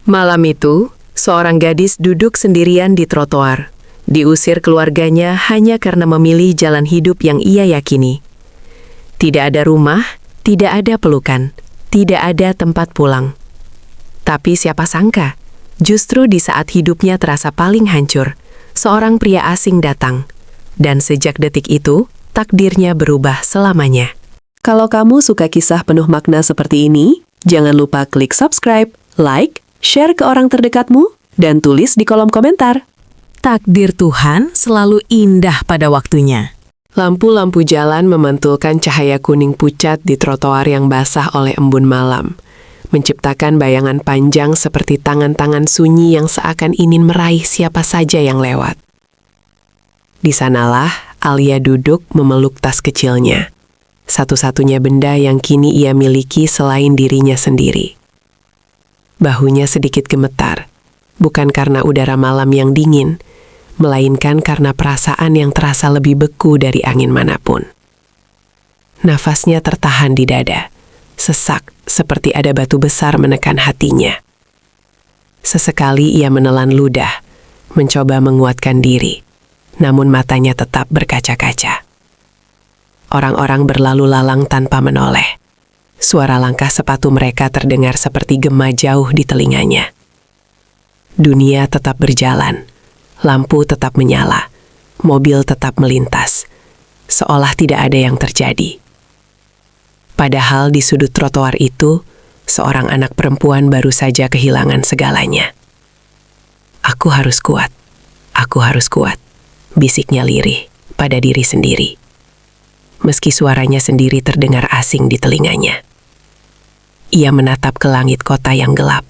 Malam itu, seorang gadis duduk sendirian di trotoar, diusir keluarganya hanya karena memilih jalan hidup yang ia yakini. Tidak ada rumah, tidak ada pelukan, tidak ada tempat pulang. Tapi siapa sangka, justru di saat hidupnya terasa paling hancur, seorang pria asing datang. Dan sejak detik itu, takdirnya berubah selamanya. Kalau kamu suka kisah penuh makna seperti ini, jangan lupa klik subscribe, like, share ke orang terdekatmu, dan tulis di kolom komentar. Takdir Tuhan selalu indah pada waktunya. Lampu-lampu jalan memantulkan cahaya kuning pucat di trotoar yang basah oleh embun malam, menciptakan bayangan panjang seperti tangan-tangan sunyi yang seakan ingin meraih siapa saja yang lewat. Di sanalah Alia duduk memeluk tas kecilnya, satu-satunya benda yang kini ia miliki selain dirinya sendiri. Bahunya sedikit gemetar, bukan karena udara malam yang dingin, melainkan karena perasaan yang terasa lebih beku dari angin manapun. Nafasnya tertahan di dada, sesak seperti ada batu besar menekan hatinya. Sesekali ia menelan ludah, mencoba menguatkan diri, namun matanya tetap berkaca-kaca. Orang-orang berlalu lalang tanpa menoleh. Suara langkah sepatu mereka terdengar seperti gema jauh di telinganya. Dunia tetap berjalan, lampu tetap menyala, mobil tetap melintas, seolah tidak ada yang terjadi. Padahal di sudut trotoar itu, seorang anak perempuan baru saja kehilangan segalanya. Aku harus kuat, bisiknya lirih pada diri sendiri. Meski suaranya sendiri terdengar asing di telinganya. Ia menatap ke langit kota yang gelap,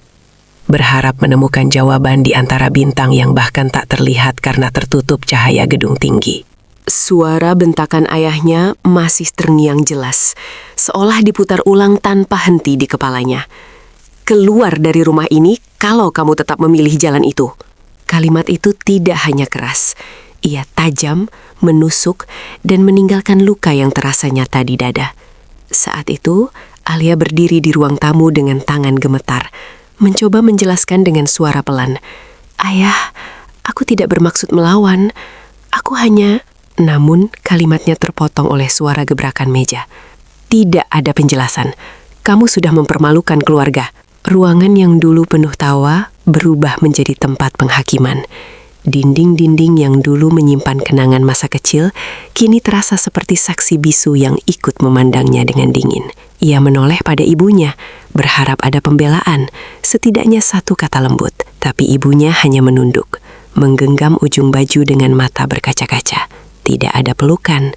berharap menemukan jawaban di antara bintang yang bahkan tak terlihat karena tertutup cahaya gedung tinggi. Suara bentakan ayahnya masih terngiang jelas, seolah diputar ulang tanpa henti di kepalanya. Keluar dari rumah ini kalau kamu tetap memilih jalan itu. Kalimat itu tidak hanya keras, ia tajam, menusuk, dan meninggalkan luka yang terasa nyata di dada. Saat itu, Alia berdiri di ruang tamu dengan tangan gemetar, mencoba menjelaskan dengan suara pelan. "Ayah, aku tidak bermaksud melawan. Aku hanya..." Namun, kalimatnya terpotong oleh suara gebrakan meja. "Tidak ada penjelasan. Kamu sudah mempermalukan keluarga." Ruangan yang dulu penuh tawa berubah menjadi tempat penghakiman. Dinding-dinding yang dulu menyimpan kenangan masa kecil, kini terasa seperti saksi bisu yang ikut memandangnya dengan dingin. Ia menoleh pada ibunya, berharap ada pembelaan, setidaknya satu kata lembut. Tapi ibunya hanya menunduk, menggenggam ujung baju dengan mata berkaca-kaca. Tidak ada pelukan,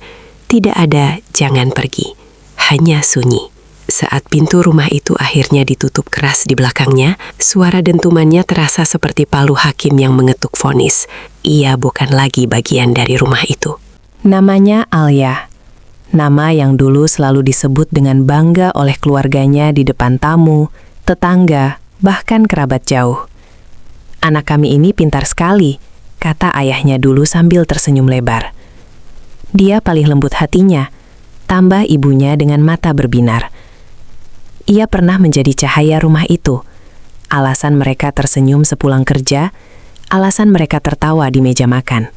tidak ada jangan pergi, hanya sunyi. Saat pintu rumah itu akhirnya ditutup keras di belakangnya, suara dentumannya terasa seperti palu hakim yang mengetuk vonis. Ia bukan lagi bagian dari rumah itu. Namanya Alia. Nama yang dulu selalu disebut dengan bangga oleh keluarganya di depan tamu, tetangga, bahkan kerabat jauh. "Anak kami ini pintar sekali," kata ayahnya dulu sambil tersenyum lebar. Dia paling lembut hatinya, tambah ibunya dengan mata berbinar. Ia pernah menjadi cahaya rumah itu. Alasan mereka tersenyum sepulang kerja, alasan mereka tertawa di meja makan.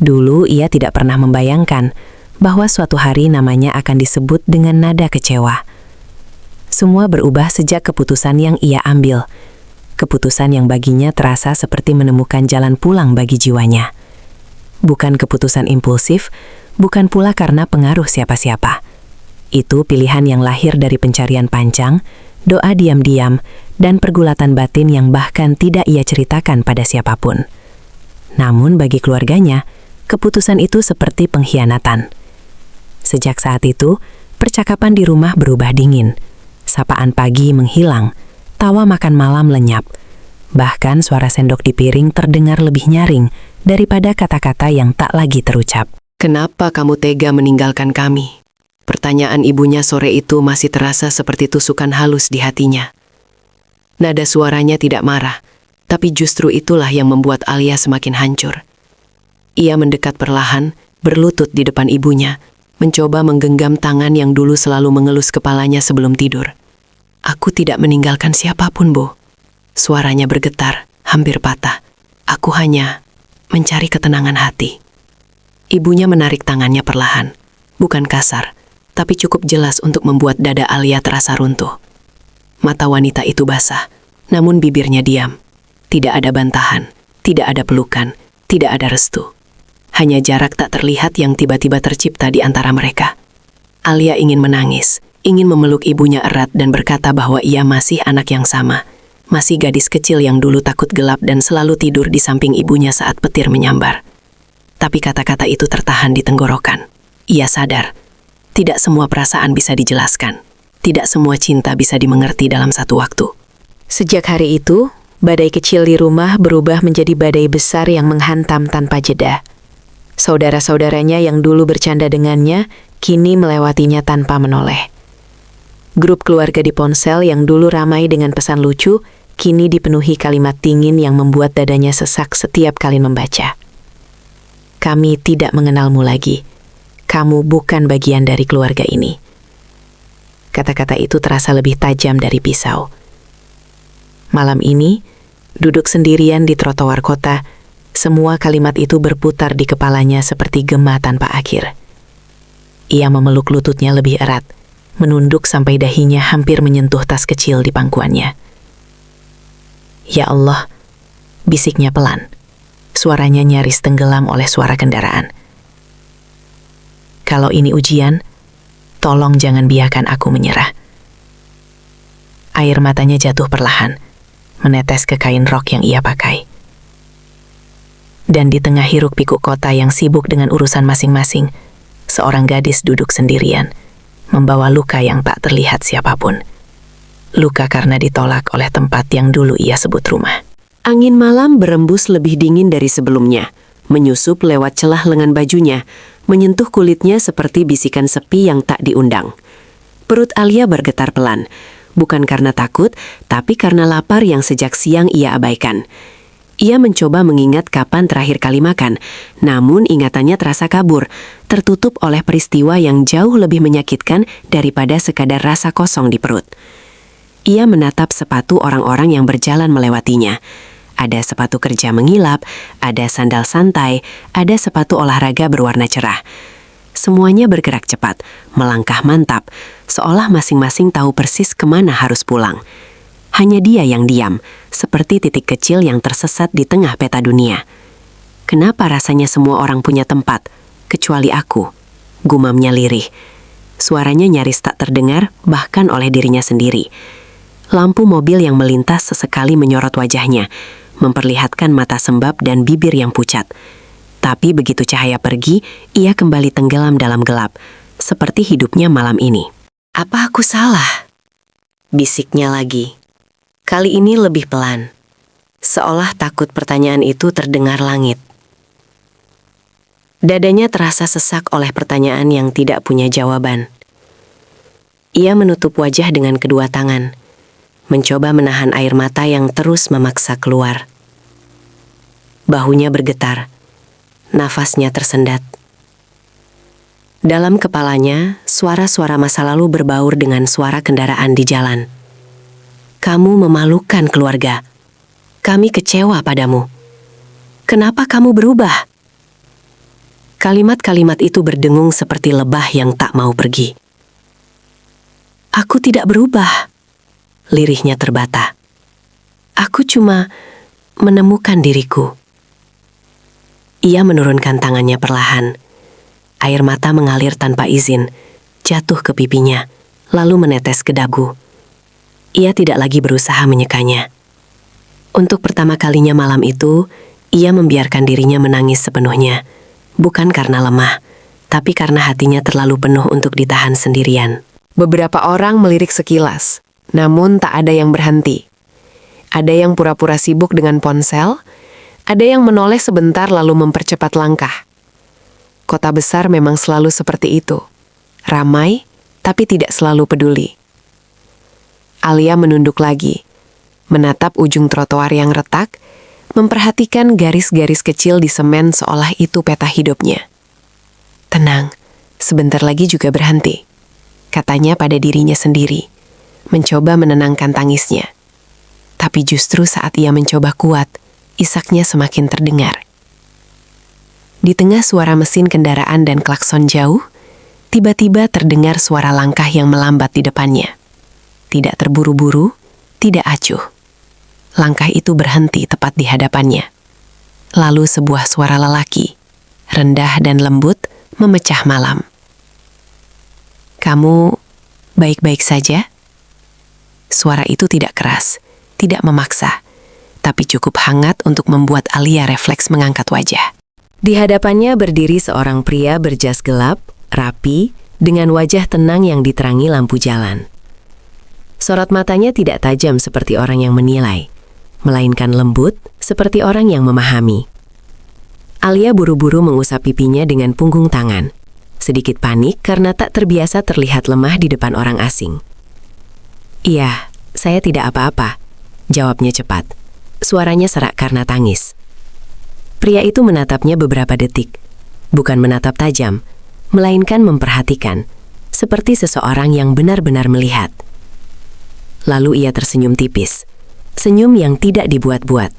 Dulu ia tidak pernah membayangkan bahwa suatu hari namanya akan disebut dengan nada kecewa. Semua berubah sejak keputusan yang ia ambil. Keputusan yang baginya terasa seperti menemukan jalan pulang bagi jiwanya. Bukan keputusan impulsif, bukan pula karena pengaruh siapa-siapa. Itu pilihan yang lahir dari pencarian panjang, doa diam-diam, dan pergulatan batin yang bahkan tidak ia ceritakan pada siapapun. Namun bagi keluarganya, keputusan itu seperti pengkhianatan. Sejak saat itu, percakapan di rumah berubah dingin. Sapaan pagi menghilang, tawa makan malam lenyap. Bahkan suara sendok di piring terdengar lebih nyaring daripada kata-kata yang tak lagi terucap. "Kenapa kamu tega meninggalkan kami?" Pertanyaan ibunya sore itu masih terasa seperti tusukan halus di hatinya. Nada suaranya tidak marah, tapi justru itulah yang membuat Alia semakin hancur. Ia mendekat perlahan, berlutut di depan ibunya, mencoba menggenggam tangan yang dulu selalu mengelus kepalanya sebelum tidur. "Aku tidak meninggalkan siapapun, Bu." Suaranya bergetar, hampir patah. Aku hanya mencari ketenangan hati. Ibunya menarik tangannya perlahan, bukan kasar, tapi cukup jelas untuk membuat dada Alia terasa runtuh. Mata wanita itu basah, namun bibirnya diam. Tidak ada bantahan, tidak ada pelukan, tidak ada restu. Hanya jarak tak terlihat yang tiba-tiba tercipta di antara mereka. Alia ingin menangis, ingin memeluk ibunya erat dan berkata bahwa ia masih anak yang sama. Masih gadis kecil yang dulu takut gelap dan selalu tidur di samping ibunya saat petir menyambar. Tapi kata-kata itu tertahan di tenggorokan. Ia sadar, tidak semua perasaan bisa dijelaskan. Tidak semua cinta bisa dimengerti dalam satu waktu. Sejak hari itu, badai kecil di rumah berubah menjadi badai besar yang menghantam tanpa jeda. Saudara-saudaranya yang dulu bercanda dengannya, kini melewatinya tanpa menoleh. Grup keluarga di ponsel yang dulu ramai dengan pesan lucu, kini dipenuhi kalimat dingin yang membuat dadanya sesak setiap kali membaca. Kami tidak mengenalmu lagi. Kamu bukan bagian dari keluarga ini. Kata-kata itu terasa lebih tajam dari pisau. Malam ini, duduk sendirian di trotoar kota, semua kalimat itu berputar di kepalanya seperti gema tanpa akhir. Ia memeluk lututnya lebih erat, menunduk sampai dahinya hampir menyentuh tas kecil di pangkuannya. Ya Allah, bisiknya pelan. Suaranya nyaris tenggelam oleh suara kendaraan. Kalau ini ujian, tolong jangan biarkan aku menyerah. Air matanya jatuh perlahan, menetes ke kain rok yang ia pakai. Dan di tengah hiruk-pikuk kota yang sibuk dengan urusan masing-masing, seorang gadis duduk sendirian, membawa luka yang tak terlihat siapapun. Luka karena ditolak oleh tempat yang dulu ia sebut rumah. Angin malam berembus lebih dingin dari sebelumnya, menyusup lewat celah lengan bajunya, menyentuh kulitnya seperti bisikan sepi yang tak diundang. Perut Alia bergetar pelan, bukan karena takut, tapi karena lapar yang sejak siang ia abaikan. Ia mencoba mengingat kapan terakhir kali makan, namun ingatannya terasa kabur, tertutup oleh peristiwa yang jauh lebih menyakitkan daripada sekadar rasa kosong di perut. Ia menatap sepatu orang-orang yang berjalan melewatinya. Ada sepatu kerja mengilap, ada sandal santai, ada sepatu olahraga berwarna cerah. Semuanya bergerak cepat, melangkah mantap, seolah masing-masing tahu persis kemana harus pulang. Hanya dia yang diam, seperti titik kecil yang tersesat di tengah peta dunia. Kenapa rasanya semua orang punya tempat, kecuali aku? Gumamnya lirih. Suaranya nyaris tak terdengar, bahkan oleh dirinya sendiri. Lampu mobil yang melintas sesekali menyorot wajahnya, memperlihatkan mata sembab dan bibir yang pucat. Tapi begitu cahaya pergi, ia kembali tenggelam dalam gelap, seperti hidupnya malam ini. "Apa aku salah?" bisiknya lagi. Kali ini lebih pelan, seolah takut pertanyaan itu terdengar langit. Dadanya terasa sesak oleh pertanyaan yang tidak punya jawaban. Ia menutup wajah dengan kedua tangan, mencoba menahan air mata yang terus memaksa keluar. Bahunya bergetar, nafasnya tersendat. Dalam kepalanya, suara-suara masa lalu berbaur dengan suara kendaraan di jalan. "Kamu memalukan keluarga. Kami kecewa padamu. Kenapa kamu berubah?" Kalimat-kalimat itu berdengung seperti lebah yang tak mau pergi. "Aku tidak berubah," lirihnya terbata. "Aku cuma menemukan diriku." Ia menurunkan tangannya perlahan. Air mata mengalir tanpa izin, jatuh ke pipinya, lalu menetes ke dagu. Ia tidak lagi berusaha menyekanya. Untuk pertama kalinya malam itu, ia membiarkan dirinya menangis sepenuhnya, bukan karena lemah, tapi karena hatinya terlalu penuh untuk ditahan sendirian. Beberapa orang melirik sekilas, namun tak ada yang berhenti. Ada yang pura-pura sibuk dengan ponsel, ada yang menoleh sebentar lalu mempercepat langkah. Kota besar memang selalu seperti itu. Ramai, tapi tidak selalu peduli. Alia menunduk lagi, menatap ujung trotoar yang retak, memperhatikan garis-garis kecil di semen seolah itu peta hidupnya. "Tenang, sebentar lagi juga berhenti," katanya pada dirinya sendiri, mencoba menenangkan tangisnya. Tapi justru saat ia mencoba kuat, isaknya semakin terdengar. Di tengah suara mesin kendaraan dan klakson jauh, tiba-tiba terdengar suara langkah yang melambat di depannya. Tidak terburu-buru, tidak acuh. Langkah itu berhenti tepat di hadapannya. Lalu sebuah suara lelaki, rendah dan lembut, memecah malam. "Kamu baik-baik saja?" Suara itu tidak keras, tidak memaksa, tapi cukup hangat untuk membuat Alia refleks mengangkat wajah. Di hadapannya berdiri seorang pria berjas gelap, rapi, dengan wajah tenang yang diterangi lampu jalan. Sorot matanya tidak tajam seperti orang yang menilai, melainkan lembut seperti orang yang memahami. Alia buru-buru mengusap pipinya dengan punggung tangan, sedikit panik karena tak terbiasa terlihat lemah di depan orang asing. "Iya, saya tidak apa-apa," jawabnya cepat. Suaranya serak karena tangis. Pria itu menatapnya beberapa detik, bukan menatap tajam, melainkan memperhatikan, seperti seseorang yang benar-benar melihat. Lalu ia tersenyum tipis, senyum yang tidak dibuat-buat.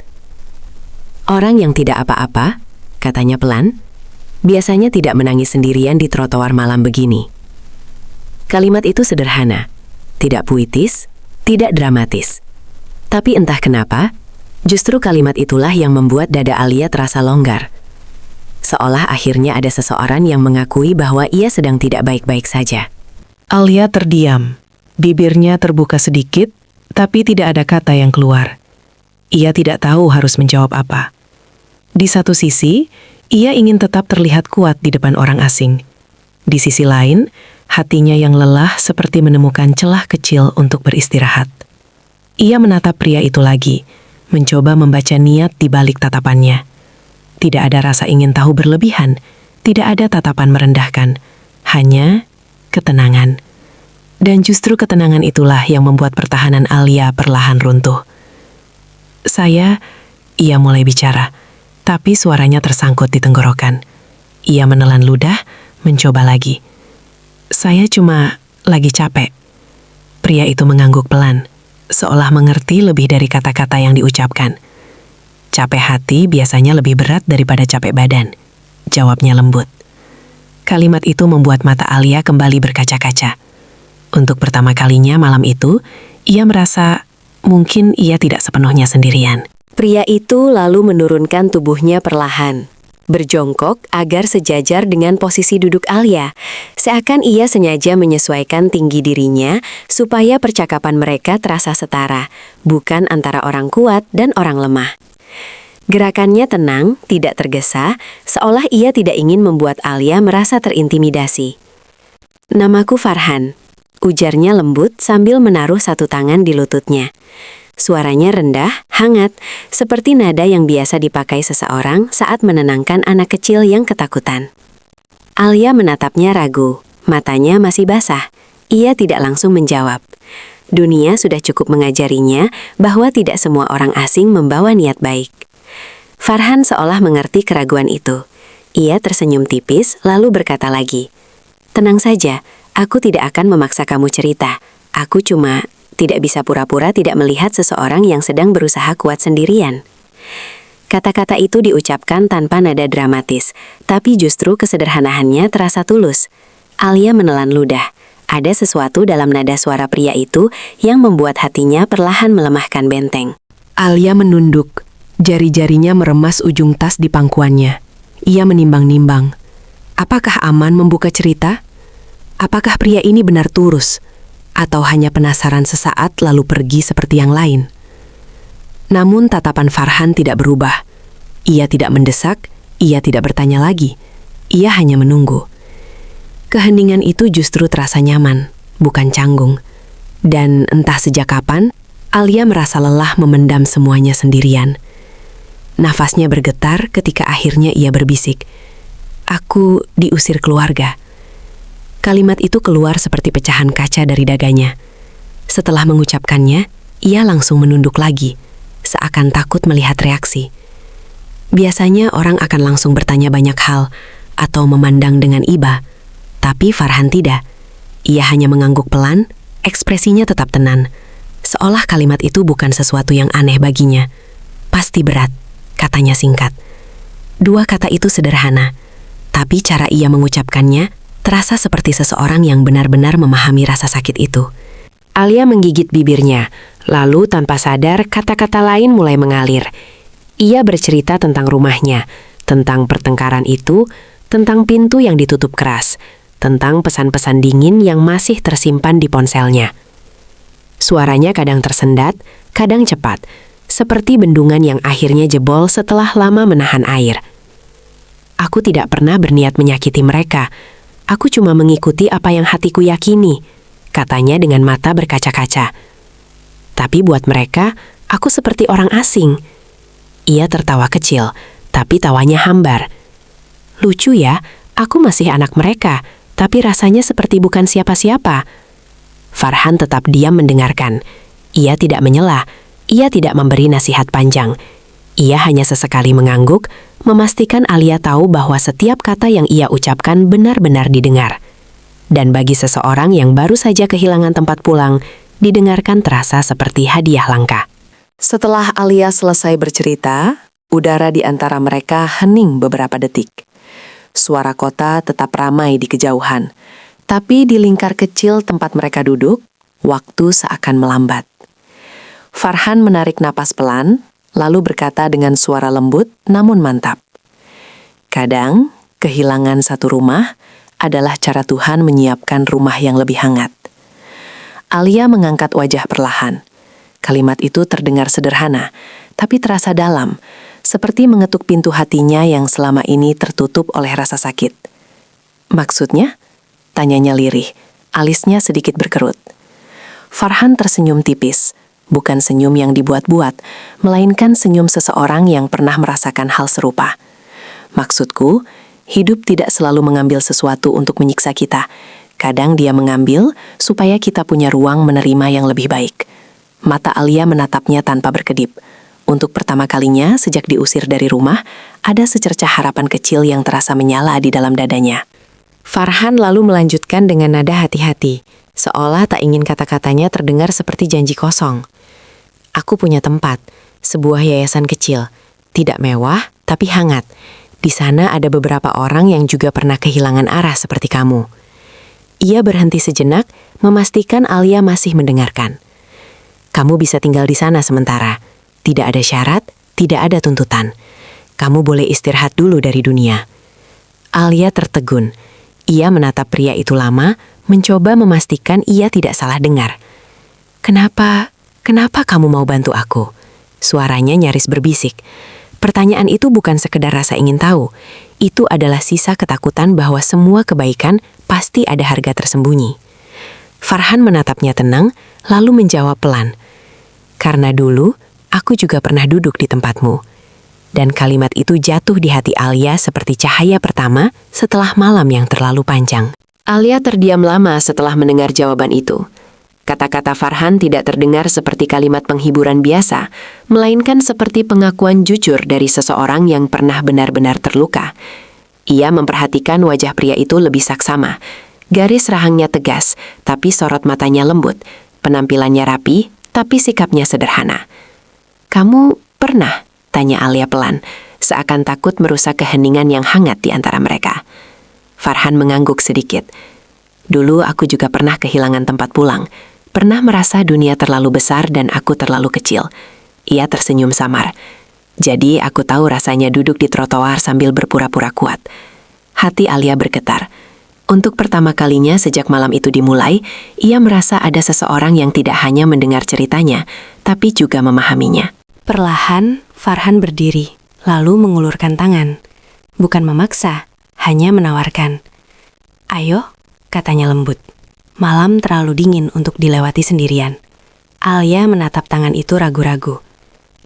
"Orang yang tidak apa-apa," katanya pelan, "biasanya tidak menangis sendirian di trotoar malam begini." Kalimat itu sederhana, tidak puitis, tidak dramatis. Tapi entah kenapa, justru kalimat itulah yang membuat dada Alia terasa longgar. Seolah akhirnya ada seseorang yang mengakui bahwa ia sedang tidak baik-baik saja. Alia terdiam. Bibirnya terbuka sedikit, tapi tidak ada kata yang keluar. Ia tidak tahu harus menjawab apa. Di satu sisi, ia ingin tetap terlihat kuat di depan orang asing. Di sisi lain, hatinya yang lelah seperti menemukan celah kecil untuk beristirahat. Ia menatap pria itu lagi, mencoba membaca niat di balik tatapannya. Tidak ada rasa ingin tahu berlebihan, tidak ada tatapan merendahkan, hanya ketenangan. Dan justru ketenangan itulah yang membuat pertahanan Alia perlahan runtuh. Ia mulai bicara, tapi suaranya tersangkut di tenggorokan. Ia menelan ludah, mencoba lagi. "Saya cuma lagi capek." Pria itu mengangguk pelan, seolah mengerti lebih dari kata-kata yang diucapkan. "Capek hati biasanya lebih berat daripada capek badan," jawabnya lembut. Kalimat itu membuat mata Alia kembali berkaca-kaca. Untuk pertama kalinya malam itu, ia merasa mungkin ia tidak sepenuhnya sendirian. Pria itu lalu menurunkan tubuhnya perlahan, berjongkok agar sejajar dengan posisi duduk Alia, seakan ia sengaja menyesuaikan tinggi dirinya supaya percakapan mereka terasa setara, bukan antara orang kuat dan orang lemah. Gerakannya tenang, tidak tergesa, seolah ia tidak ingin membuat Alia merasa terintimidasi. "Namaku Farhan," ujarnya lembut sambil menaruh satu tangan di lututnya. Suaranya rendah, hangat, seperti nada yang biasa dipakai seseorang saat menenangkan anak kecil yang ketakutan. Alia menatapnya ragu, matanya masih basah. Ia tidak langsung menjawab. Dunia sudah cukup mengajarinya bahwa tidak semua orang asing membawa niat baik. Farhan seolah mengerti keraguan itu. Ia tersenyum tipis lalu berkata lagi, "Tenang saja, aku tidak akan memaksa kamu cerita. Aku cuma tidak bisa pura-pura tidak melihat seseorang yang sedang berusaha kuat sendirian." Kata-kata itu diucapkan tanpa nada dramatis, tapi justru kesederhanaannya terasa tulus. Alia menelan ludah. Ada sesuatu dalam nada suara pria itu yang membuat hatinya perlahan melemahkan benteng. Alia menunduk, jari-jarinya meremas ujung tas di pangkuannya. Ia menimbang-nimbang. Apakah aman membuka cerita? Apakah pria ini benar tulus? Atau hanya penasaran sesaat lalu pergi seperti yang lain? Namun tatapan Farhan tidak berubah. Ia tidak mendesak, ia tidak bertanya lagi. Ia hanya menunggu. Keheningan itu justru terasa nyaman, bukan canggung. Dan entah sejak kapan, Alia merasa lelah memendam semuanya sendirian. Nafasnya bergetar ketika akhirnya ia berbisik, "Aku diusir keluarga." Kalimat itu keluar seperti pecahan kaca dari dadanya. Setelah mengucapkannya, ia langsung menunduk lagi, seakan takut melihat reaksi. Biasanya orang akan langsung bertanya banyak hal atau memandang dengan iba, tapi Farhan tidak. Ia hanya mengangguk pelan, ekspresinya tetap tenang, Seolah kalimat itu bukan sesuatu yang aneh baginya. Pasti berat, katanya singkat. Dua kata itu sederhana, tapi cara ia mengucapkannya terasa seperti seseorang yang benar-benar memahami rasa sakit itu. Alia menggigit bibirnya, lalu tanpa sadar kata-kata lain mulai mengalir. Ia bercerita tentang rumahnya, tentang pertengkaran itu, tentang pintu yang ditutup keras, tentang pesan-pesan dingin yang masih tersimpan di ponselnya. Suaranya kadang tersendat, kadang cepat, seperti bendungan yang akhirnya jebol setelah lama menahan air. Aku tidak pernah berniat menyakiti mereka. Aku cuma mengikuti apa yang hatiku yakini, katanya dengan mata berkaca-kaca. Tapi buat mereka, aku seperti orang asing. Ia tertawa kecil, tapi tawanya hambar. Lucu ya, aku masih anak mereka, tapi rasanya seperti bukan siapa-siapa. Farhan tetap diam mendengarkan. Ia tidak menyela, ia tidak memberi nasihat panjang. Ia hanya sesekali mengangguk, memastikan Alia tahu bahwa setiap kata yang ia ucapkan benar-benar didengar. Dan bagi seseorang yang baru saja kehilangan tempat pulang, didengarkan terasa seperti hadiah langka. Setelah Alia selesai bercerita, udara di antara mereka hening beberapa detik. Suara kota tetap ramai di kejauhan, tapi di lingkar kecil tempat mereka duduk, waktu seakan melambat. Farhan menarik napas pelan, lalu berkata dengan suara lembut namun mantap. Kadang, kehilangan satu rumah adalah cara Tuhan menyiapkan rumah yang lebih hangat. Alia mengangkat wajah perlahan. Kalimat itu terdengar sederhana, tapi terasa dalam, seperti mengetuk pintu hatinya yang selama ini tertutup oleh rasa sakit. Maksudnya? Tanyanya lirih, alisnya sedikit berkerut. Farhan tersenyum tipis, bukan senyum yang dibuat-buat, melainkan senyum seseorang yang pernah merasakan hal serupa. Maksudku, hidup tidak selalu mengambil sesuatu untuk menyiksa kita. Kadang dia mengambil supaya kita punya ruang menerima yang lebih baik. Mata Alia menatapnya tanpa berkedip. Untuk pertama kalinya sejak diusir dari rumah, ada secercah harapan kecil yang terasa menyala di dalam dadanya. Farhan lalu melanjutkan dengan nada hati-hati, seolah tak ingin kata-katanya terdengar seperti janji kosong. Aku punya tempat, sebuah yayasan kecil. Tidak mewah, tapi hangat. Di sana ada beberapa orang yang juga pernah kehilangan arah seperti kamu. Ia berhenti sejenak, memastikan Alia masih mendengarkan. Kamu bisa tinggal di sana sementara. Tidak ada syarat, tidak ada tuntutan. Kamu boleh istirahat dulu dari dunia. Alia tertegun. Ia menatap pria itu lama, mencoba memastikan ia tidak salah dengar. Kenapa kamu mau bantu aku? Suaranya nyaris berbisik. Pertanyaan itu bukan sekedar rasa ingin tahu. Itu adalah sisa ketakutan bahwa semua kebaikan pasti ada harga tersembunyi. Farhan menatapnya tenang, lalu menjawab pelan. Karena dulu, aku juga pernah duduk di tempatmu. Dan kalimat itu jatuh di hati Alia seperti cahaya pertama setelah malam yang terlalu panjang. Alia terdiam lama setelah mendengar jawaban itu. Kata-kata Farhan tidak terdengar seperti kalimat penghiburan biasa, melainkan seperti pengakuan jujur dari seseorang yang pernah benar-benar terluka. Ia memperhatikan wajah pria itu lebih saksama. Garis rahangnya tegas, tapi sorot matanya lembut. Penampilannya rapi, tapi sikapnya sederhana. Kamu pernah? Tanya Alia pelan, seakan takut merusak keheningan yang hangat di antara mereka. Farhan mengangguk sedikit. Dulu aku juga pernah kehilangan tempat pulang. Pernah merasa dunia terlalu besar dan aku terlalu kecil. Ia tersenyum samar. Jadi aku tahu rasanya duduk di trotoar sambil berpura-pura kuat. Hati Alia bergetar. Untuk pertama kalinya sejak malam itu dimulai, ia merasa ada seseorang yang tidak hanya mendengar ceritanya, tapi juga memahaminya. Perlahan, Farhan berdiri, lalu mengulurkan tangan. Bukan memaksa, hanya menawarkan. Ayo, katanya lembut. Malam terlalu dingin untuk dilewati sendirian. Alia menatap tangan itu ragu-ragu.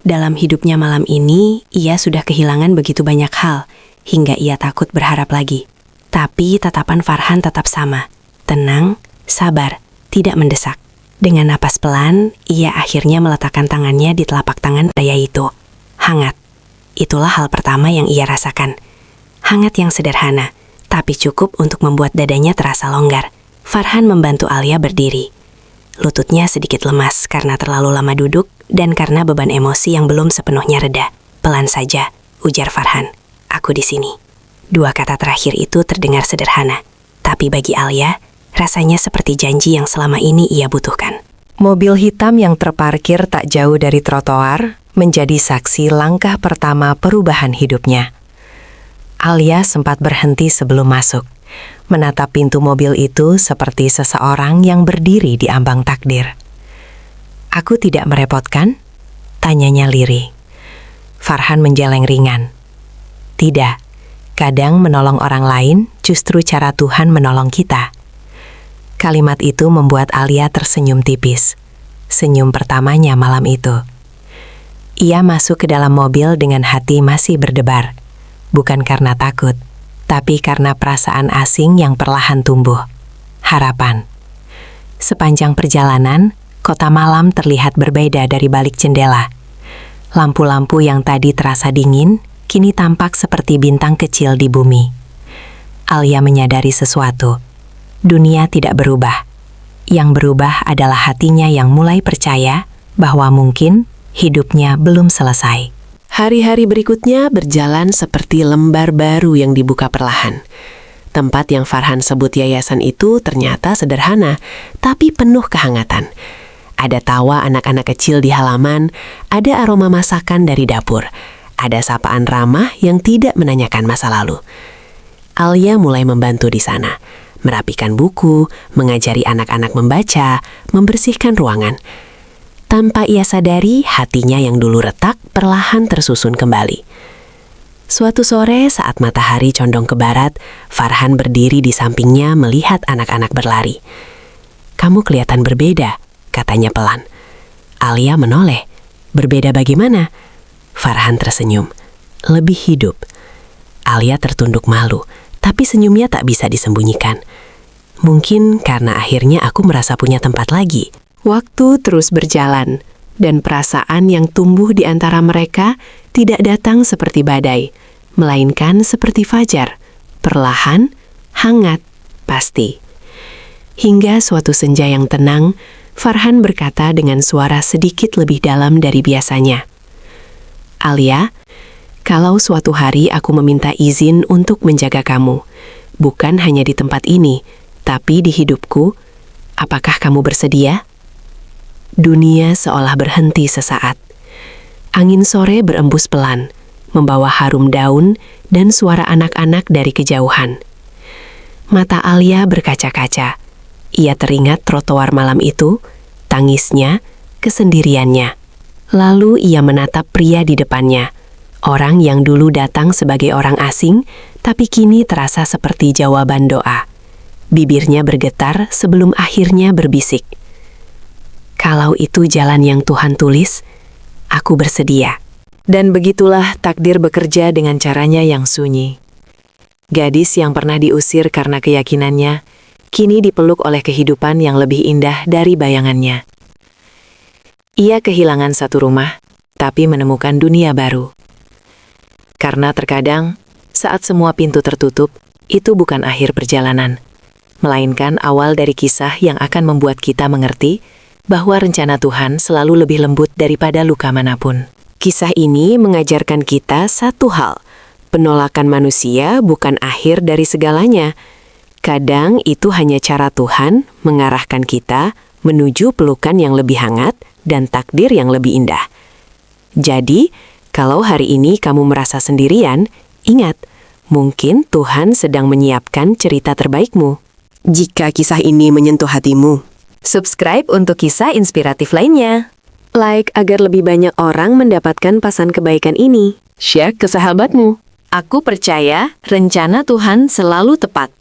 Dalam hidupnya malam ini, ia sudah kehilangan begitu banyak hal, hingga ia takut berharap lagi. Tapi tatapan Farhan tetap sama. Tenang, sabar, tidak mendesak. Dengan napas pelan, ia akhirnya meletakkan tangannya di telapak tangan pria itu. Hangat. Itulah hal pertama yang ia rasakan. Hangat yang sederhana, tapi cukup untuk membuat dadanya terasa longgar. Farhan membantu Alia berdiri. Lututnya sedikit lemas karena terlalu lama duduk dan karena beban emosi yang belum sepenuhnya reda. Pelan saja, ujar Farhan. Aku di sini. Dua kata terakhir itu terdengar sederhana, tapi bagi Alia, rasanya seperti janji yang selama ini ia butuhkan. Mobil hitam yang terparkir tak jauh dari trotoar menjadi saksi langkah pertama perubahan hidupnya. Alia sempat berhenti sebelum masuk, menatap pintu mobil itu seperti seseorang yang berdiri di ambang takdir. "Aku tidak merepotkan?" tanyanya lirih. Farhan menjeleng ringan. "Tidak, kadang menolong orang lain justru cara Tuhan menolong kita." Kalimat itu membuat Alia tersenyum tipis. Senyum pertamanya malam itu. Ia masuk ke dalam mobil dengan hati masih berdebar. Bukan karena takut, tapi karena perasaan asing yang perlahan tumbuh. Harapan. Sepanjang perjalanan, kota malam terlihat berbeda dari balik jendela. Lampu-lampu yang tadi terasa dingin, kini tampak seperti bintang kecil di bumi. Alia menyadari sesuatu. Dunia tidak berubah. Yang berubah adalah hatinya yang mulai percaya bahwa mungkin hidupnya belum selesai. Hari-hari berikutnya berjalan seperti lembar baru yang dibuka perlahan. Tempat yang Farhan sebut yayasan itu ternyata sederhana, tapi penuh kehangatan. Ada tawa anak-anak kecil di halaman, ada aroma masakan dari dapur, ada sapaan ramah yang tidak menanyakan masa lalu. Alia mulai membantu di sana, merapikan buku, mengajari anak-anak membaca, membersihkan ruangan. Tanpa ia sadari, hatinya yang dulu retak perlahan tersusun kembali. Suatu sore saat matahari condong ke barat, Farhan berdiri di sampingnya melihat anak-anak berlari. "Kamu kelihatan berbeda," katanya pelan. Alia menoleh. "Berbeda bagaimana?" Farhan tersenyum. "Lebih hidup." Alia tertunduk malu, tapi senyumnya tak bisa disembunyikan. "Mungkin karena akhirnya aku merasa punya tempat lagi." Waktu terus berjalan, dan perasaan yang tumbuh di antara mereka tidak datang seperti badai, melainkan seperti fajar, perlahan, hangat, pasti. Hingga suatu senja yang tenang, Farhan berkata dengan suara sedikit lebih dalam dari biasanya. "Alia, kalau suatu hari aku meminta izin untuk menjaga kamu, bukan hanya di tempat ini, tapi di hidupku, apakah kamu bersedia?" Dunia seolah berhenti sesaat. Angin sore berembus pelan, membawa harum daun dan suara anak-anak dari kejauhan. Mata Alia berkaca-kaca. Ia teringat trotoar malam itu, tangisnya, kesendiriannya. Lalu ia menatap pria di depannya, orang yang dulu datang sebagai orang asing, tapi kini terasa seperti jawaban doa. Bibirnya bergetar sebelum akhirnya berbisik. "Kalau itu jalan yang Tuhan tulis, aku bersedia." Dan begitulah takdir bekerja dengan caranya yang sunyi. Gadis yang pernah diusir karena keyakinannya, kini dipeluk oleh kehidupan yang lebih indah dari bayangannya. Ia kehilangan satu rumah, tapi menemukan dunia baru. Karena terkadang, saat semua pintu tertutup, itu bukan akhir perjalanan, melainkan awal dari kisah yang akan membuat kita mengerti bahwa rencana Tuhan selalu lebih lembut daripada luka manapun. Kisah ini mengajarkan kita satu hal, penolakan manusia bukan akhir dari segalanya. Kadang itu hanya cara Tuhan mengarahkan kita menuju pelukan yang lebih hangat dan takdir yang lebih indah. Jadi, kalau hari ini kamu merasa sendirian, ingat, mungkin Tuhan sedang menyiapkan cerita terbaikmu. Jika kisah ini menyentuh hatimu, subscribe untuk kisah inspiratif lainnya. Like agar lebih banyak orang mendapatkan pesan kebaikan ini. Share ke sahabatmu. Aku percaya rencana Tuhan selalu tepat.